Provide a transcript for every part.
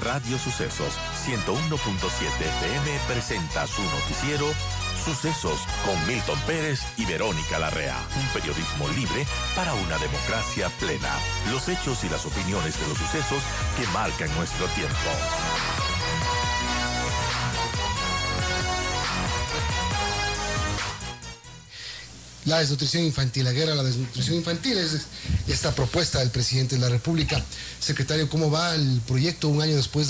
Radio Sucesos 101.7 FM presenta su noticiero Sucesos con Milton Pérez y Verónica Larrea. Un periodismo libre para una democracia plena. Los hechos y las opiniones de los sucesos que marcan nuestro tiempo. La desnutrición infantil, la guerra a la desnutrición infantil es esta propuesta del presidente de la República. Secretario, ¿cómo va el proyecto casi un año después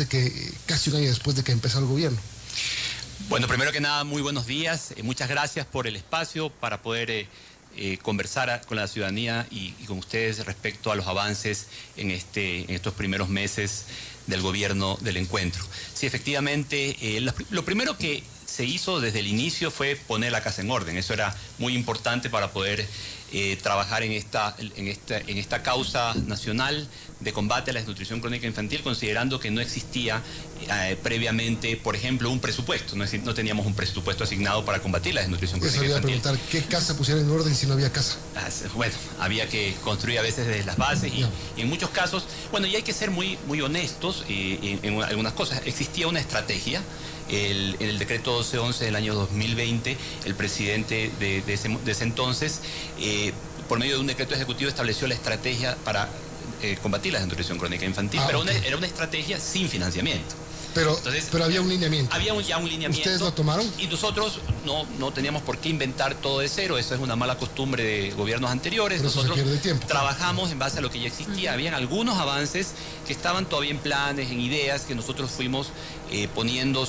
de que empezó el gobierno? Bueno, primero que nada, muy buenos días. Muchas gracias por el espacio para poder conversar con la ciudadanía y con ustedes respecto a los avances en estos primeros meses del gobierno del encuentro. Sí, efectivamente, lo primero que se hizo desde el inicio fue poner la casa en orden. Eso era muy importante para poder trabajar en esta causa nacional de combate a la desnutrición crónica infantil, considerando que no existía previamente, por ejemplo, un presupuesto. No teníamos un presupuesto asignado para combatir la desnutrición crónica infantil. Eso iba a preguntar, ¿qué casa pusieron en orden si no había casa? Bueno, había que construir a veces desde las bases y en muchos casos, bueno, y hay que ser muy honestos en algunas cosas. Existía una estrategia. En el decreto 1211 del año 2020, el presidente de ese entonces, por medio de un decreto ejecutivo, estableció la estrategia para combatir la desnutrición crónica infantil, pero era una estrategia sin financiamiento. Pero había un lineamiento. Había ya un lineamiento. ¿Ustedes lo tomaron? Y nosotros no teníamos por qué inventar todo de cero. Eso es una mala costumbre de gobiernos anteriores. Nosotros trabajamos en base a lo que ya existía. Habían algunos avances que estaban todavía en planes, en ideas, que nosotros fuimos poniendo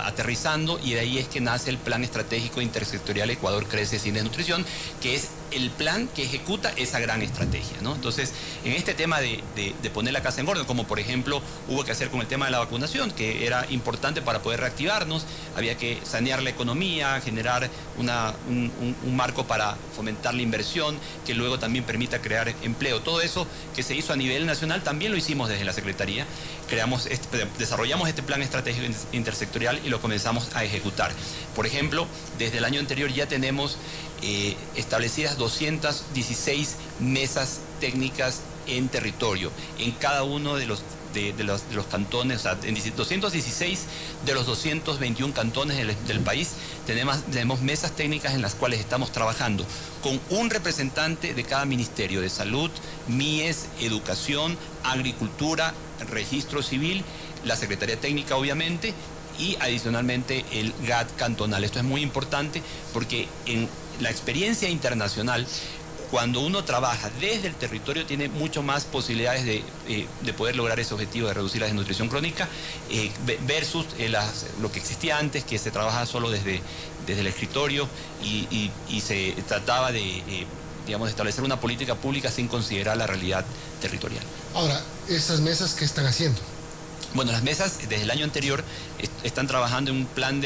aterrizando, y de ahí es que nace el Plan Estratégico Intersectorial Ecuador Crece Sin Desnutrición, que es el plan que ejecuta esa gran estrategia, ¿no? Entonces, en este tema de poner la casa en orden, como por ejemplo hubo que hacer con el tema de la vacunación, que era importante para poder reactivarnos, había que sanear la economía, generar un marco para fomentar la inversión, que luego también permita crear empleo. Todo eso que se hizo a nivel nacional también lo hicimos desde la Secretaría. Desarrollamos este plan estratégico intersectorial y lo comenzamos a ejecutar. Por ejemplo, desde el año anterior ya tenemos establecidas 216 mesas técnicas en territorio, en cada uno de los cantones, o sea, en 216 de los 221 cantones del país tenemos mesas técnicas en las cuales estamos trabajando con un representante de cada ministerio de salud, MIES, educación, agricultura, registro civil, la Secretaría Técnica obviamente, y adicionalmente el GAT cantonal. Esto es muy importante porque en la experiencia internacional, cuando uno trabaja desde el territorio, tiene mucho más posibilidades de poder lograr ese objetivo de reducir la desnutrición crónica versus lo que existía antes, que se trabajaba solo desde el escritorio y se trataba de establecer una política pública sin considerar la realidad territorial. Ahora, ¿estas mesas qué están haciendo? Bueno, las mesas desde el año anterior están trabajando en un plan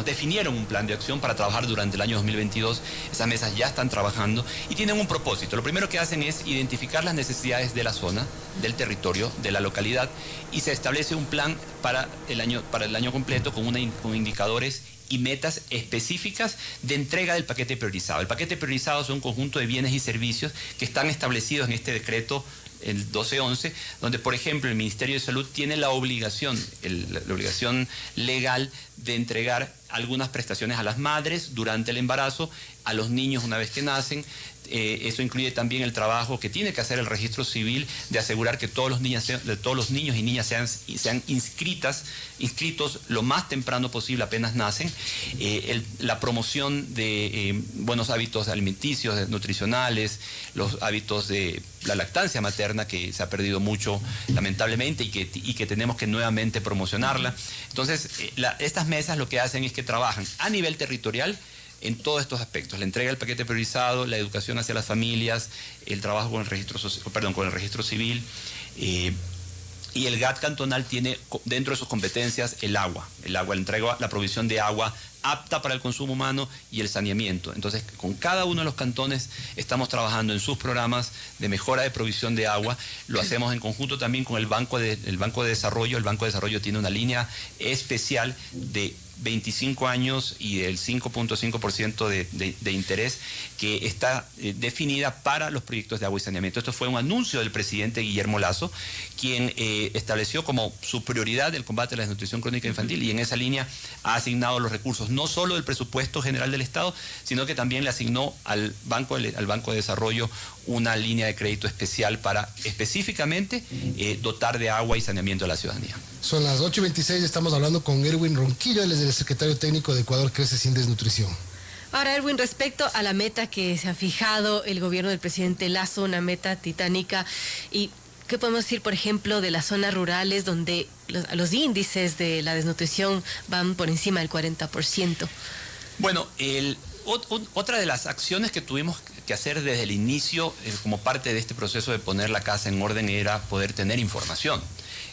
definieron un plan de acción para trabajar durante el año 2022. Esas mesas ya están trabajando y tienen un propósito. Lo primero que hacen es identificar las necesidades de la zona, del territorio, de la localidad, y se establece un plan para el año completo con indicadores y metas específicas de entrega del paquete priorizado. El paquete priorizado es un conjunto de bienes y servicios que están establecidos en este decreto, el 1211, donde, por ejemplo, el Ministerio de Salud tiene la obligación legal de entregar algunas prestaciones a las madres durante el embarazo, a los niños una vez que nacen. Eso incluye también el trabajo que tiene que hacer el registro civil de asegurar que todos los niños y niñas sean inscritos lo más temprano posible apenas nacen. La promoción de buenos hábitos alimenticios, nutricionales, los hábitos de la lactancia materna, que se ha perdido mucho lamentablemente y que tenemos que nuevamente promocionarla. Entonces, estas mesas lo que hacen es que trabajan a nivel territorial en todos estos aspectos: la entrega del paquete priorizado, la educación hacia las familias, el trabajo con el registro civil, y el GAT cantonal tiene dentro de sus competencias la provisión de agua apta para el consumo humano y el saneamiento. Entonces, con cada uno de los cantones estamos trabajando en sus programas de mejora de provisión de agua. Lo hacemos en conjunto también con el Banco de Desarrollo. El Banco de Desarrollo tiene una línea especial de 25 años y el 5.5% de interés que está definida para los proyectos de agua y saneamiento. Esto fue un anuncio del presidente Guillermo Lasso, quien estableció como su prioridad el combate a la desnutrición crónica infantil, y en esa línea ha asignado los recursos, no solo del presupuesto general del Estado, sino que también le asignó al Banco de Desarrollo una línea de crédito especial para específicamente dotar de agua y saneamiento a la ciudadanía. Son las 8:26, estamos hablando con Erwin Ronquillo, él es el secretario técnico de Ecuador Crece Sin Desnutrición. Ahora, Erwin, respecto a la meta que se ha fijado el gobierno del presidente Lasso, una meta titánica, y ¿qué podemos decir, por ejemplo, de las zonas rurales donde los índices de la desnutrición van por encima del 40%? Bueno, otra de las acciones que tuvimos que hacer desde el inicio, como parte de este proceso de poner la casa en orden, era poder tener información.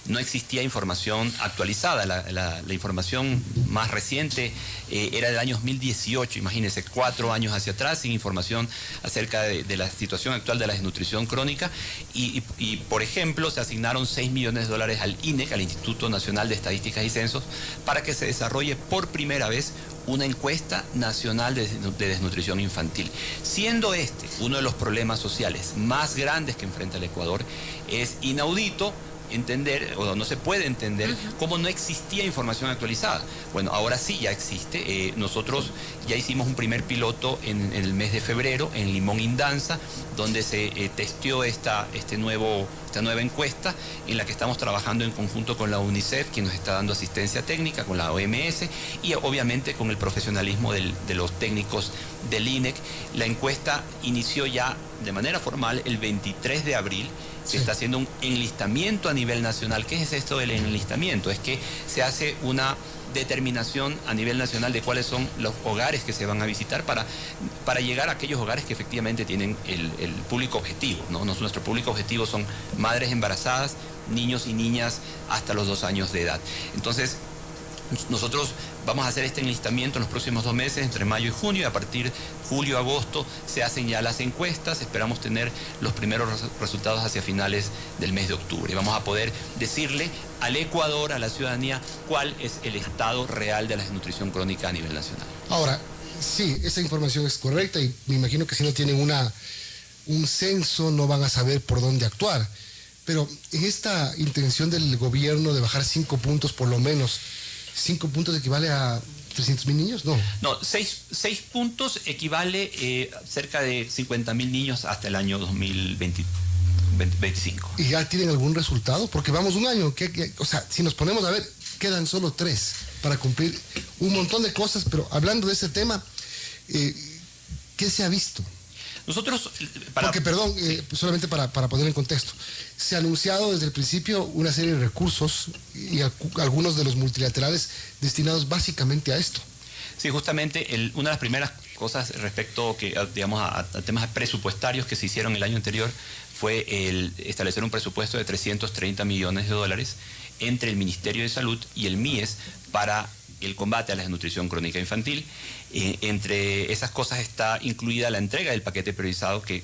No existía información actualizada. La información más reciente era del año 2018, imagínense, 4 años hacia atrás, sin información acerca de la situación actual de la desnutrición crónica. Y por ejemplo, se asignaron $6 millones al INEC, al Instituto Nacional de Estadísticas y Censos, para que se desarrolle por primera vez una encuesta nacional de desnutrición infantil. Siendo este uno de los problemas sociales más grandes que enfrenta el Ecuador, es inaudito entender, o no se puede entender, cómo no existía información actualizada. Bueno, ahora sí ya existe. Nosotros ya hicimos un primer piloto en el mes de febrero en Limón Indanza, donde se testeó esta nueva encuesta, en la que estamos trabajando en conjunto con la UNICEF, quien nos está dando asistencia técnica, con la OMS y obviamente con el profesionalismo de los técnicos del INEC. La encuesta inició ya de manera formal el 23 de abril. Se está haciendo un enlistamiento a nivel nacional. ¿Qué es esto del enlistamiento? Es que se hace una determinación a nivel nacional de cuáles son los hogares que se van a visitar para llegar a aquellos hogares que efectivamente tienen el público objetivo, ¿no? Nuestro público objetivo son madres embarazadas, niños y niñas hasta los 2 años de edad. Entonces, nosotros vamos a hacer este enlistamiento en los próximos 2 meses, entre mayo y junio, y a partir de julio, agosto, se hacen ya las encuestas. Esperamos tener los primeros resultados hacia finales del mes de octubre. Y vamos a poder decirle al Ecuador, a la ciudadanía, cuál es el estado real de la desnutrición crónica a nivel nacional. Ahora, sí, esa información es correcta y me imagino que si no tienen un censo no van a saber por dónde actuar. Pero en esta intención del gobierno de bajar 5 puntos por lo menos, 5 puntos equivale a 300.000 niños, ¿no? No, 6 puntos equivale cerca de 50.000 niños hasta el año 2025. ¿Y ya tienen algún resultado? Porque vamos un año, o sea, si nos ponemos a ver, quedan solo 3 para cumplir un montón de cosas, pero hablando de ese tema, ¿qué se ha visto? Nosotros, porque, perdón, solamente para poner en contexto, se ha anunciado desde el principio una serie de recursos y algunos de los multilaterales destinados básicamente a esto. Sí, justamente una de las primeras cosas respecto a temas presupuestarios que se hicieron el año anterior fue el establecer un presupuesto de $330 millones entre el Ministerio de Salud y el MIES para el combate a la desnutrición crónica infantil. Entre esas cosas está incluida la entrega del paquete priorizado que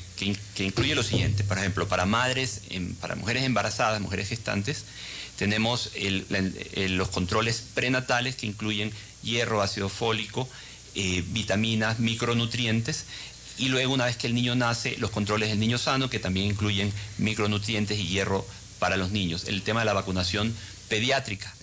incluye lo siguiente. Por ejemplo, para mujeres embarazadas, mujeres gestantes, tenemos los controles prenatales que incluyen hierro, ácido fólico, vitaminas, micronutrientes. Y luego, una vez que el niño nace, los controles del niño sano, que también incluyen micronutrientes y hierro para los niños. El tema de la vacunación pediátrica,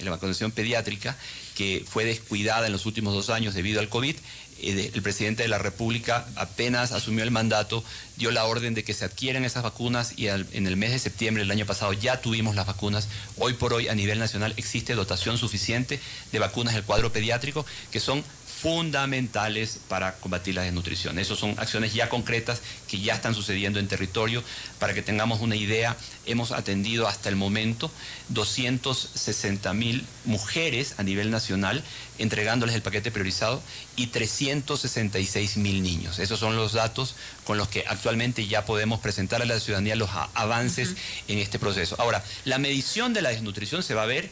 que fue descuidada en los últimos 2 años debido al COVID. El presidente de la República apenas asumió el mandato, dio la orden de que se adquieran esas vacunas y en el mes de septiembre del año pasado ya tuvimos las vacunas. Hoy por hoy a nivel nacional existe dotación suficiente de vacunas del cuadro pediátrico que son fundamentales para combatir la desnutrición. Esas son acciones ya concretas que ya están sucediendo en territorio. Para que tengamos una idea, hemos atendido hasta el momento 260.000 mujeres a nivel nacional, entregándoles el paquete priorizado, y 366.000 niños. Esos son los datos con los que actualmente ya podemos presentar a la ciudadanía los avances en este proceso. Ahora, la medición de la desnutrición se va a ver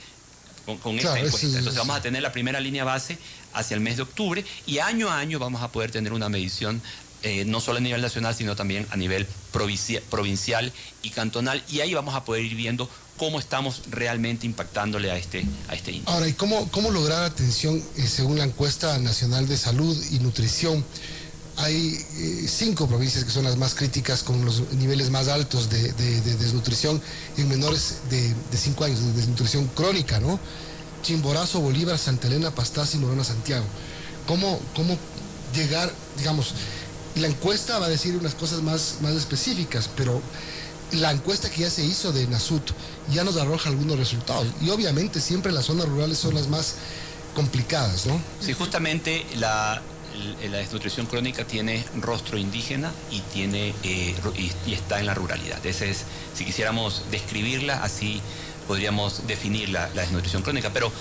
con esta encuesta. Entonces vamos a tener la primera línea base hacia el mes de octubre y año a año vamos a poder tener una medición no solo a nivel nacional, sino también a nivel provincial y cantonal, y ahí vamos a poder ir viendo cómo estamos realmente impactándole a este índice. Ahora, ¿y cómo lograr atención según la encuesta nacional de salud y nutrición? Hay 5 provincias que son las más críticas con los niveles más altos de desnutrición en menores de 5 años, de desnutrición crónica, ¿no? Chimborazo, Bolívar, Santa Elena, Pastaza y Morona, Santiago. ¿Cómo llegar, digamos, la encuesta va a decir unas cosas más específicas, pero la encuesta que ya se hizo de NASUT ya nos arroja algunos resultados. Y obviamente siempre las zonas rurales son las más complicadas, ¿no? Sí, justamente la desnutrición crónica tiene rostro indígena y y está en la ruralidad. Ese es, si quisiéramos describirla así, podríamos definir la desnutrición crónica, pero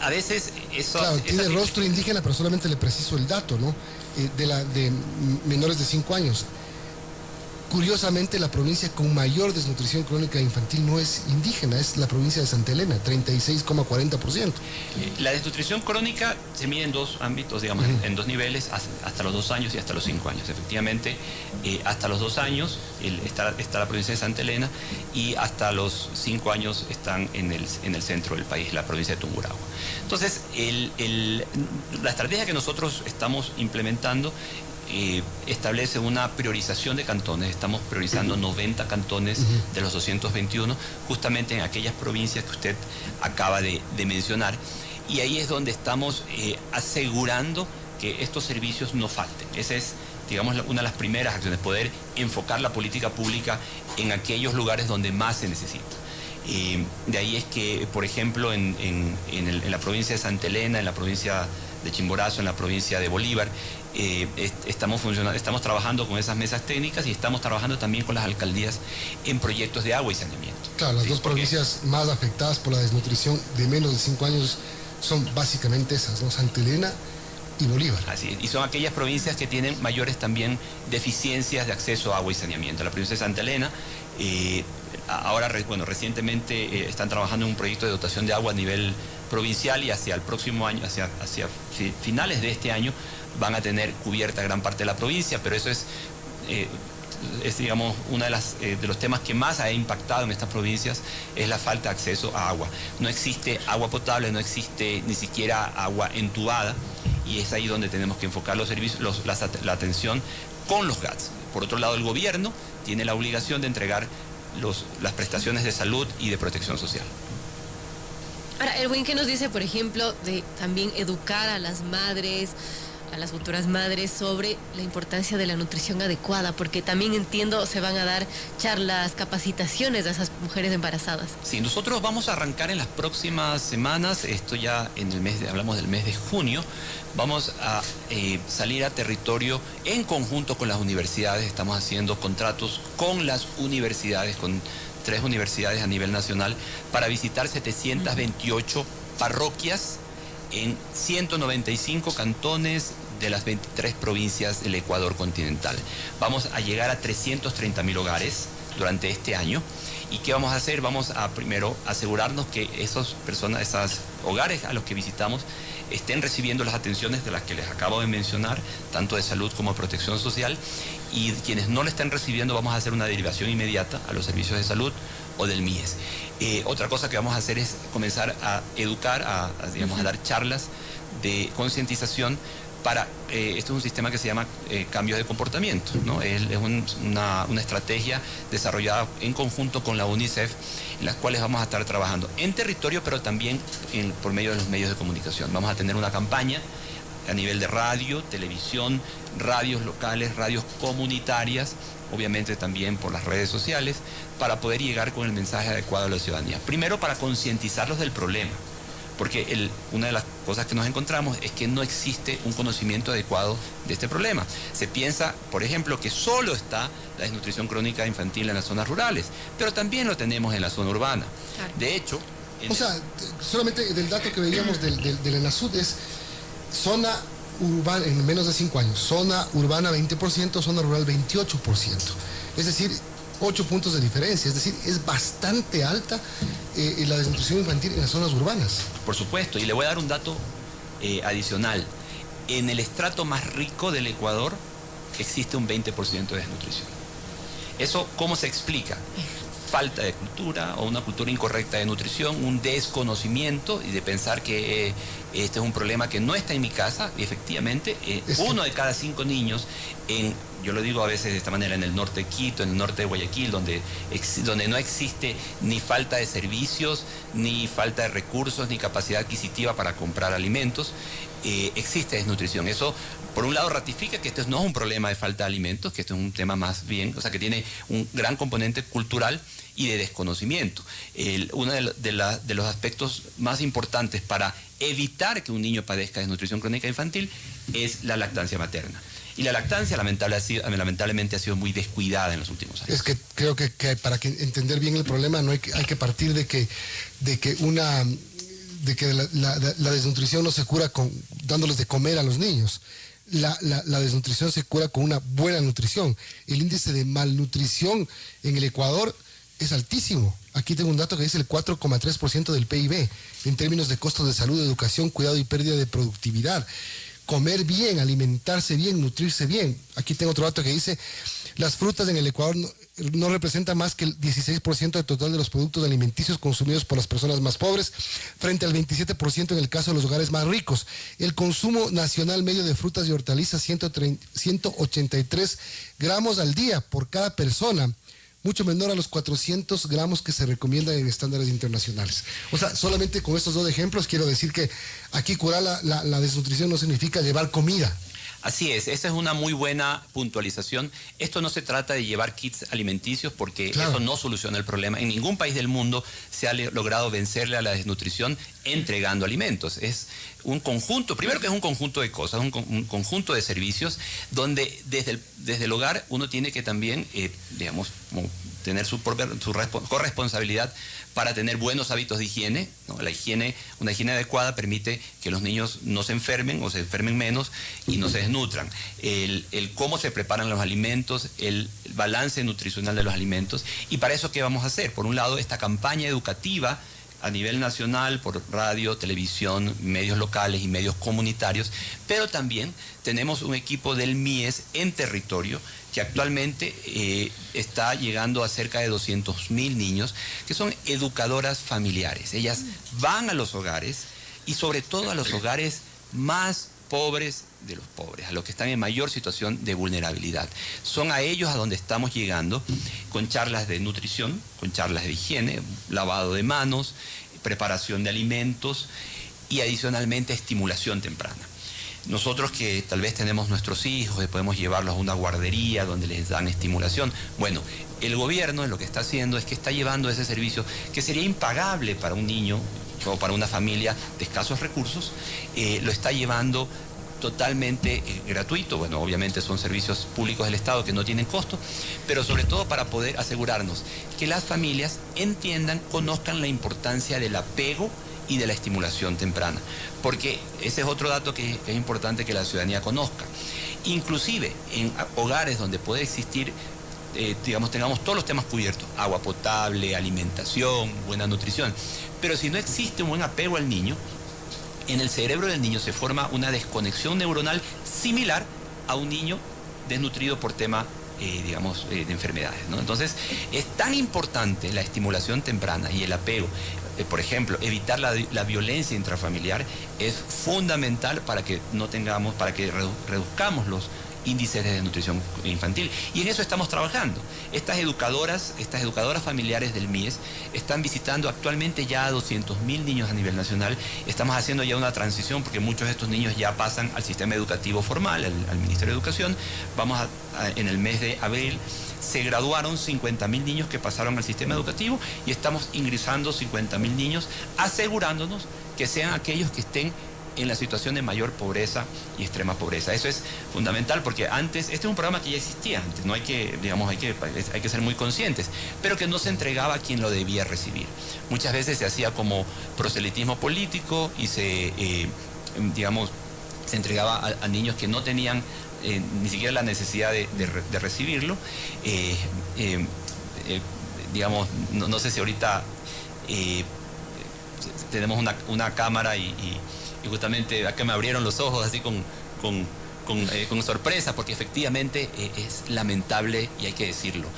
a veces eso... Claro, tiene rostro indígena, pero solamente le preciso el dato, ¿no? De menores de 5 años. Curiosamente, la provincia con mayor desnutrición crónica infantil no es indígena, es la provincia de Santa Elena, 36,40%. La desnutrición crónica se mide en 2 ámbitos, digamos, en 2 niveles, hasta los 2 años y hasta los 5 años. Efectivamente, hasta los 2 años está la provincia de Santa Elena y hasta los 5 años están en el centro del país, la provincia de Tungurahua. Entonces, la estrategia que nosotros estamos implementando establece una priorización de cantones. Estamos priorizando 90 cantones de los 221, justamente en aquellas provincias que usted acaba de mencionar. Y ahí es donde estamos asegurando que estos servicios no falten. Esa es, digamos, una de las primeras acciones, poder enfocar la política pública en aquellos lugares donde más se necesita. De ahí es que, por ejemplo, en la provincia de Santa Elena, en la provincia de Chimborazo, en la provincia de Bolívar, estamos trabajando con esas mesas técnicas y estamos trabajando también con las alcaldías en proyectos de agua y saneamiento. Claro, las 2 provincias más afectadas por la desnutrición de menos de 5 años son básicamente esas, ¿no? Santa Elena y Bolívar. Así es, y son aquellas provincias que tienen mayores también deficiencias de acceso a agua y saneamiento. La provincia de Santa Elena, ahora, recientemente están trabajando en un proyecto de dotación de agua a nivel provincial y hacia el próximo año, hacia finales de este año, van a tener cubierta gran parte de la provincia, pero eso es digamos, uno de los temas que más ha impactado en estas provincias es la falta de acceso a agua. No existe agua potable, no existe ni siquiera agua entubada, y es ahí donde tenemos que enfocar los servicios, la atención con los GATS. Por otro lado, el gobierno tiene la obligación de entregar las prestaciones de salud y de protección social. Ahora, Erwin, ¿qué nos dice, por ejemplo, de también educar a las madres, a las futuras madres, sobre la importancia de la nutrición adecuada? Porque también entiendo se van a dar charlas, capacitaciones a esas mujeres embarazadas. Sí, nosotros vamos a arrancar en las próximas semanas, esto ya hablamos del mes de junio, vamos a salir a territorio en conjunto con las universidades. Estamos haciendo contratos con las universidades, con 3 universidades a nivel nacional, para visitar 728 parroquias en 195 cantones de las 23 provincias del Ecuador continental. Vamos a llegar a 330.000 hogares durante este año. ¿Y qué vamos a hacer? Vamos a primero asegurarnos que esos hogares a los que visitamos estén recibiendo las atenciones de las que les acabo de mencionar, tanto de salud como de protección social, y quienes no le estén recibiendo vamos a hacer una derivación inmediata a los servicios de salud o del MIES. Otra cosa que vamos a hacer es comenzar a educar, a dar charlas de concientización para, esto es un sistema que se llama cambios de comportamiento, ¿no? Es una estrategia desarrollada en conjunto con la UNICEF, en las cuales vamos a estar trabajando en territorio, pero también por medio de los medios de comunicación. Vamos a tener una campaña a nivel de radio, televisión, radios locales, radios comunitarias, obviamente también por las redes sociales, para poder llegar con el mensaje adecuado a la ciudadanía. Primero, para concientizarlos del problema, porque una de las cosas que nos encontramos es que no existe un conocimiento adecuado de este problema. Se piensa, por ejemplo, que solo está la desnutrición crónica infantil en las zonas rurales, pero también lo tenemos en la zona urbana. De hecho... solamente del dato que veíamos del ENASUD es zona urbana en menos de 5 años, zona urbana 20%, zona rural 28%. Es decir, 8 puntos de diferencia, es decir, es bastante alta la desnutrición infantil en las zonas urbanas. Por supuesto, y le voy a dar un dato adicional. En el estrato más rico del Ecuador existe un 20% de desnutrición. ¿Eso cómo se explica? Falta de cultura o una cultura incorrecta de nutrición, un desconocimiento y de pensar que este es un problema que no está en mi casa, y efectivamente uno de cada 5 niños yo lo digo a veces de esta manera, en el norte de Quito, en el norte de Guayaquil, donde no existe ni falta de servicios, ni falta de recursos, ni capacidad adquisitiva para comprar alimentos, existe desnutrición. Eso, por un lado, ratifica que esto no es un problema de falta de alimentos, que esto es un tema más bien, o sea, que tiene un gran componente cultural y de desconocimiento. Uno de los aspectos más importantes para evitar que un niño padezca desnutrición crónica infantil es la lactancia materna. Y la lactancia lamentablemente ha sido muy descuidada en los últimos años. Es que creo que para entender bien el problema hay que partir de que la desnutrición no se cura dándoles de comer a los niños. La desnutrición se cura con una buena nutrición. El índice de malnutrición en el Ecuador es altísimo. Aquí tengo un dato que dice el 4,3% del PIB en términos de costos de salud, educación, cuidado y pérdida de productividad. Comer bien, alimentarse bien, nutrirse bien. Aquí tengo otro dato que dice las frutas en el Ecuador no representan más que el 16% del total de los productos alimenticios consumidos por las personas más pobres, frente al 27% en el caso de los hogares más ricos. El consumo nacional medio de frutas y hortalizas, 183 gramos al día por cada persona, mucho menor a los 400 gramos que se recomiendan en estándares internacionales. O sea, solamente con estos 2 ejemplos quiero decir que aquí curar la desnutrición no significa llevar comida. Así es, esa es una muy buena puntualización. Esto no se trata de llevar kits alimenticios porque eso no soluciona el problema. En ningún país del mundo se ha logrado vencerle a la desnutrición entregando alimentos. Es un conjunto, primero que es un conjunto de cosas, un conjunto de servicios donde desde el hogar uno tiene que también, tener su corresponsabilidad para tener buenos hábitos de higiene, ¿no? Una higiene adecuada permite que los niños no se enfermen o se enfermen menos y no se desnutran. El cómo se preparan los alimentos, el balance nutricional de los alimentos. Y para eso, ¿qué vamos a hacer? Por un lado, esta campaña educativa a nivel nacional, por radio, televisión, medios locales y medios comunitarios, pero también tenemos un equipo del MIES en territorio que actualmente está llegando a cerca de 200.000 niños, que son educadoras familiares. Ellas van a los hogares y sobre todo a los hogares más pobres de los pobres, a los que están en mayor situación de vulnerabilidad. Son a ellos a donde estamos llegando con charlas de nutrición, con charlas de higiene, lavado de manos, preparación de alimentos y adicionalmente estimulación temprana. Nosotros que tal vez tenemos nuestros hijos y podemos llevarlos a una guardería donde les dan estimulación. Bueno, el gobierno lo que está haciendo es que está llevando ese servicio que sería impagable para un niño o para una familia de escasos recursos, lo está llevando totalmente gratuito. Bueno, obviamente son servicios públicos del Estado que no tienen costo, pero sobre todo para poder asegurarnos que las familias entiendan, conozcan la importancia del apego y de la estimulación temprana, porque ese es otro dato que es importante que la ciudadanía conozca. Inclusive en hogares donde puede existir, tengamos todos los temas cubiertos, agua potable, alimentación, buena nutrición, pero si no existe un buen apego al niño, en el cerebro del niño se forma una desconexión neuronal similar a un niño desnutrido por tema de enfermedades, ¿no? Entonces, es tan importante la estimulación temprana y el apego. Por ejemplo, evitar la violencia intrafamiliar es fundamental para que reduzcamos los índices de desnutrición infantil. Y en eso estamos trabajando. Estas educadoras familiares del MIES están visitando actualmente ya a 200.000 niños a nivel nacional. Estamos haciendo ya una transición porque muchos de estos niños ya pasan al sistema educativo formal, al Ministerio de Educación. En el mes de abril se graduaron 50.000 niños que pasaron al sistema educativo y estamos ingresando 50.000 niños, asegurándonos que sean aquellos que estén en la situación de mayor pobreza y extrema pobreza. Eso es fundamental porque antes, este es un programa que ya existía antes, no hay que, hay que ser muy conscientes, pero que no se entregaba a quien lo debía recibir. Muchas veces se hacía como proselitismo político y se entregaba a niños que no tenían ni siquiera la necesidad de recibirlo. No sé si ahorita tenemos una cámara y justamente acá me abrieron los ojos así con sorpresa, porque efectivamente es lamentable y hay que decirlo.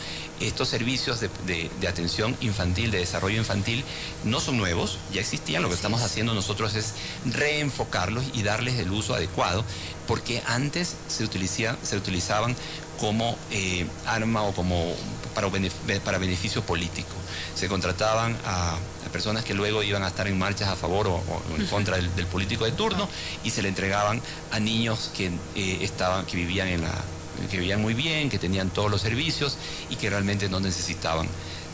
Estos servicios de atención infantil, de desarrollo infantil, no son nuevos, ya existían. Lo que estamos haciendo nosotros es reenfocarlos y darles el uso adecuado, porque antes se utilizaban como arma o como para beneficio político. Se contrataban a personas que luego iban a estar en marchas a favor o en contra del político de turno, y se le entregaban a niños que vivían muy bien, que tenían todos los servicios y que realmente no necesitaban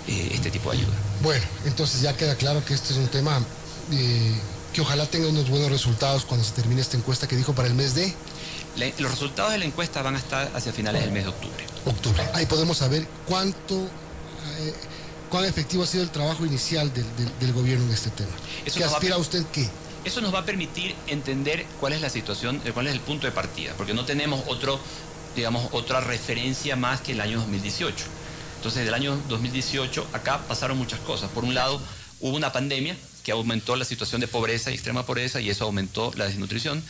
este tipo de ayuda. Bueno, entonces ya queda claro que este es un tema que ojalá tenga unos buenos resultados cuando se termine esta encuesta que dijo para el mes de... Los resultados de la encuesta van a estar hacia finales del mes de octubre. Ahí podemos saber cuán efectivo ha sido el trabajo inicial del gobierno en este tema. ¿Qué aspira usted qué? Eso nos va a permitir entender cuál es la situación, cuál es el punto de partida, porque no tenemos otra referencia más que el año 2018. Entonces, del año 2018 acá pasaron muchas cosas. Por un lado, hubo una pandemia que aumentó la situación de pobreza y extrema pobreza, y eso aumentó la desnutrición.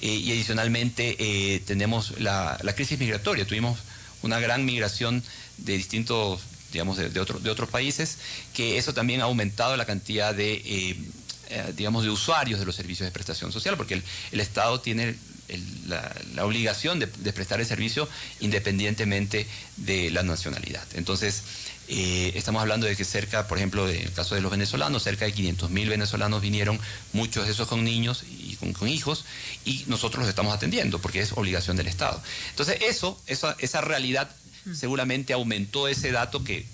Y adicionalmente tenemos la crisis migratoria. Tuvimos una gran migración de distintos, de otros países, que eso también ha aumentado la cantidad de usuarios de los servicios de prestación social, porque el Estado tiene la obligación de prestar el servicio independientemente de la nacionalidad. Entonces, estamos hablando de que por ejemplo, en el caso de los venezolanos, cerca de 500.000 venezolanos vinieron, muchos de esos con niños y con hijos, y nosotros los estamos atendiendo porque es obligación del Estado. Entonces, esa realidad seguramente aumentó ese dato que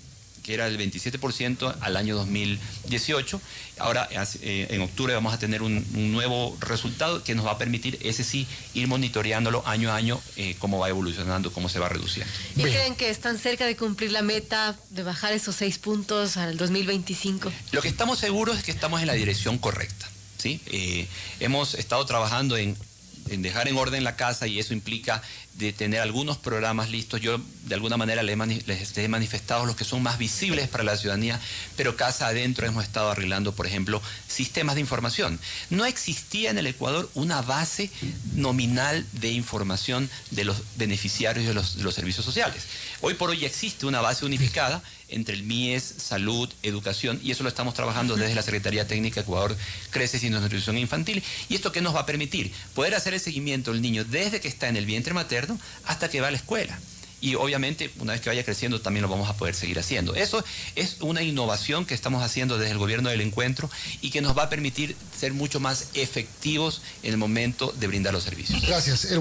era el 27% al año 2018. Ahora, en octubre vamos a tener un nuevo resultado que nos va a permitir, ese sí, ir monitoreándolo año a año, cómo va evolucionando, cómo se va reduciendo. ¿Y creen que están cerca de cumplir la meta de bajar esos 6 puntos al 2025? Lo que estamos seguros es que estamos en la dirección correcta, ¿sí? Hemos estado trabajando en dejar en orden la casa, y eso implica de tener algunos programas listos. Yo de alguna manera les he manifestado los que son más visibles para la ciudadanía, pero casa adentro hemos estado arreglando, por ejemplo, sistemas de información. No existía en el Ecuador una base nominal de información de los beneficiarios de los servicios sociales. Hoy por hoy ya existe una base unificada entre el MIES, Salud, Educación, y eso lo estamos trabajando desde la Secretaría Técnica Ecuador Creces y Nutrición Infantil. ¿Y esto qué nos va a permitir? Poder hacer el seguimiento del niño desde que está en el vientre materno hasta que va a la escuela. Y obviamente, una vez que vaya creciendo, también lo vamos a poder seguir haciendo. Eso es una innovación que estamos haciendo desde el Gobierno del Encuentro, y que nos va a permitir ser mucho más efectivos en el momento de brindar los servicios. Gracias.